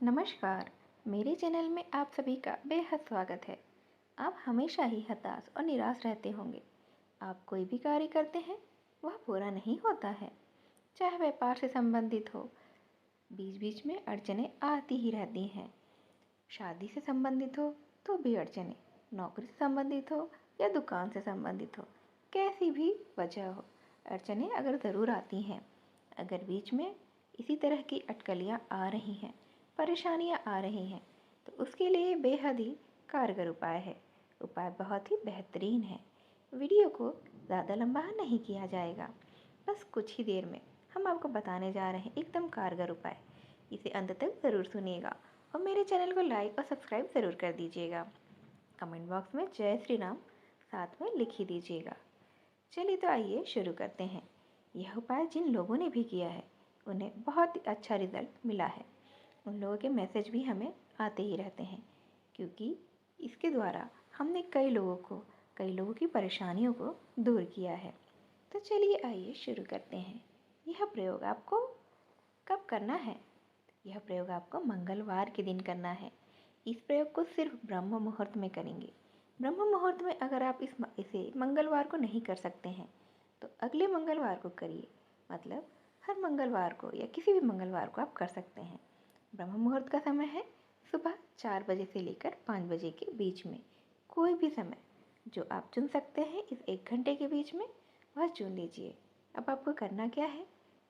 नमस्कार। मेरे चैनल में आप सभी का बेहद स्वागत है। आप हमेशा ही हताश और निराश रहते होंगे। आप कोई भी कार्य करते हैं वह पूरा नहीं होता है, चाहे व्यापार से संबंधित हो। बीच बीच में अड़चनें आती ही रहती हैं। शादी से संबंधित हो तो भी अड़चनें, नौकरी से संबंधित हो या दुकान से संबंधित हो, कैसी भी वजह हो, अड़चनें अगर ज़रूर आती हैं। अगर बीच में इसी तरह की अटकलियाँ आ रही हैं, परेशानियाँ आ रही हैं, तो उसके लिए बेहद ही कारगर उपाय है। उपाय बहुत ही बेहतरीन है। वीडियो को ज़्यादा लंबा नहीं किया जाएगा, बस कुछ ही देर में हम आपको बताने जा रहे हैं एकदम कारगर उपाय। इसे अंत तक ज़रूर सुनिएगा और मेरे चैनल को लाइक और सब्सक्राइब ज़रूर कर दीजिएगा। कमेंट बॉक्स में जय श्री राम साथ में लिख ही दीजिएगा। चलिए तो आइए शुरू करते हैं। यह उपाय जिन लोगों ने भी किया है उन्हें बहुत ही अच्छा रिजल्ट मिला है। उन लोगों के मैसेज भी हमें आते ही रहते हैं, क्योंकि इसके द्वारा हमने कई लोगों की परेशानियों को दूर किया है। तो चलिए आइए शुरू करते हैं। यह प्रयोग आपको कब करना है? यह प्रयोग आपको मंगलवार के दिन करना है। इस प्रयोग को सिर्फ ब्रह्म मुहूर्त में करेंगे। ब्रह्म मुहूर्त में अगर आप इसे मंगलवार को नहीं कर सकते हैं तो अगले मंगलवार को करिए। मतलब हर मंगलवार को या किसी भी मंगलवार को आप कर सकते हैं। ब्रह्म मुहूर्त का समय है सुबह 4 बजे से लेकर 5 बजे के बीच में। कोई भी समय जो आप चुन सकते हैं इस 1 घंटे के बीच में, वह चुन लीजिए। अब आपको करना क्या है?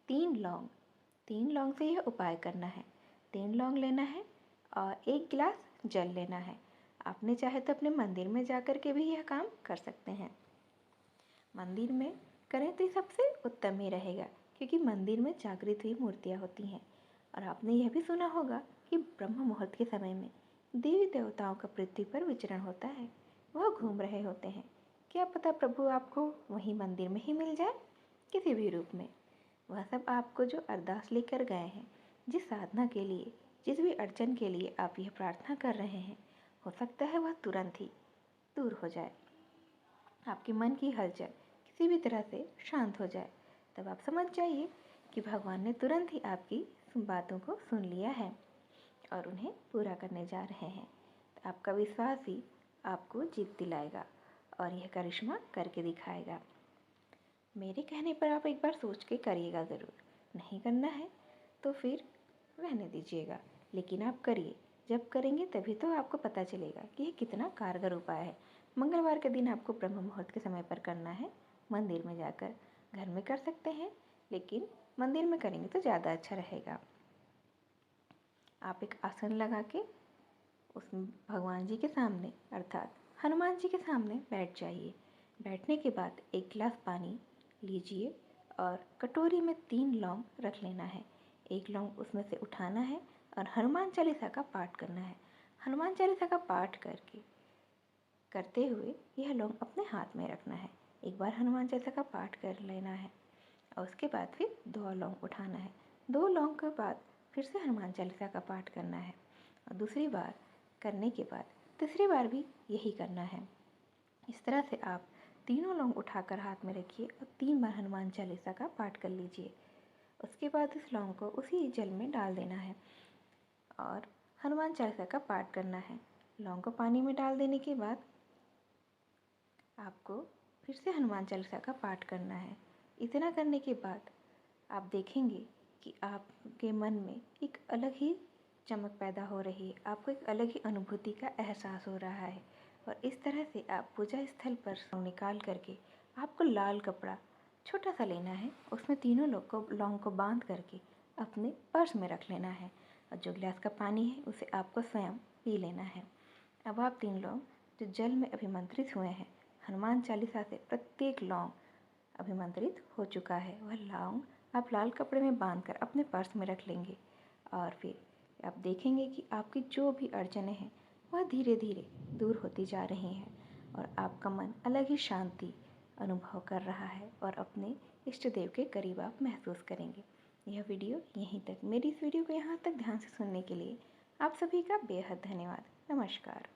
3 लौंग से यह उपाय करना है। 3 लौंग लेना है और 1 गिलास जल लेना है। आपने चाहे तो अपने मंदिर में जाकर के भी यह काम कर सकते हैं। मंदिर में करें तो सबसे उत्तम ही रहेगा, क्योंकि मंदिर में जागृत हुई मूर्तियाँ होती हैं। और आपने यह भी सुना होगा कि ब्रह्म मुहूर्त के समय में देवी देवताओं का पृथ्वी पर विचरण होता है। वह घूम रहे होते हैं। क्या पता प्रभु आपको वहीं मंदिर में ही मिल जाए, किसी भी रूप में। वह सब आपको जो अरदास लेकर गए हैं, जिस साधना के लिए, जिस भी अड़चन के लिए आप यह प्रार्थना कर रहे हैं, हो सकता है वह तुरंत ही दूर हो जाए। आपके मन की हलचल किसी भी तरह से शांत हो जाए। तब आप समझ जाइए कि भगवान ने तुरंत ही आपकी बातों को सुन लिया है और उन्हें पूरा करने जा रहे हैं। तो आपका विश्वास ही आपको जीत दिलाएगा और यह करिश्मा करके दिखाएगा। मेरे कहने पर आप एक बार सोच के करिएगा ज़रूर। नहीं करना है तो फिर रहने दीजिएगा, लेकिन आप करिए। जब करेंगे तभी तो आपको पता चलेगा कि यह कितना कारगर उपाय है। मंगलवार के दिन आपको ब्रह्म मुहूर्त के समय पर करना है। मंदिर में जाकर, घर में कर सकते हैं, लेकिन मंदिर में करेंगे तो ज़्यादा अच्छा रहेगा। आप एक आसन लगा के उस भगवान जी के सामने अर्थात हनुमान जी के सामने बैठ जाइए। बैठने के बाद 1 गिलास पानी लीजिए और कटोरी में 3 लौंग रख लेना है। 1 लौंग उसमें से उठाना है और हनुमान चालीसा का पाठ करना है। हनुमान चालीसा का पाठ करते हुए यह लौंग अपने हाथ में रखना है। एक बार हनुमान चालीसा का पाठ कर लेना है और उसके बाद फिर 2 लौंग उठाना है। 2 लौंग के बाद फिर से हनुमान चालीसा का पाठ करना है और दूसरी बार करने के बाद तीसरी बार भी यही करना है। इस तरह से आप तीनों लौंग उठाकर हाथ में रखिए और 3 बार हनुमान चालीसा का पाठ कर लीजिए। उसके बाद इस लौंग को उसी जल में डाल देना है और हनुमान चालीसा का पाठ करना है। लौंग को पानी में डाल देने के बाद आपको फिर से हनुमान चालीसा का पाठ करना है। इतना करने के बाद आप देखेंगे कि आपके मन में एक अलग ही चमक पैदा हो रही है। आपको एक अलग ही अनुभूति का एहसास हो रहा है और इस तरह से आप पूजा स्थल पर निकाल करके आपको लाल कपड़ा छोटा सा लेना है। उसमें तीनों लौंग को बांध करके अपने पर्स में रख लेना है और जो गिलास का पानी है उसे आपको स्वयं पी लेना है। अब आप 3 लौंग जो जल में अभिमंत्रित हुए हैं, हनुमान चालीसा से प्रत्येक लौंग अभिमंत्रित हो चुका है। वह लौंग आप लाल कपड़े में बांधकर अपने पर्स में रख लेंगे और फिर आप देखेंगे कि आपकी जो भी अड़चनें हैं वह धीरे धीरे दूर होती जा रही हैं और आपका मन अलग ही शांति अनुभव कर रहा है और अपने इष्ट देव के करीब आप महसूस करेंगे। यह वीडियो यहीं तक। मेरी इस वीडियो को यहाँ तक ध्यान से सुनने के लिए आप सभी का बेहद धन्यवाद। नमस्कार।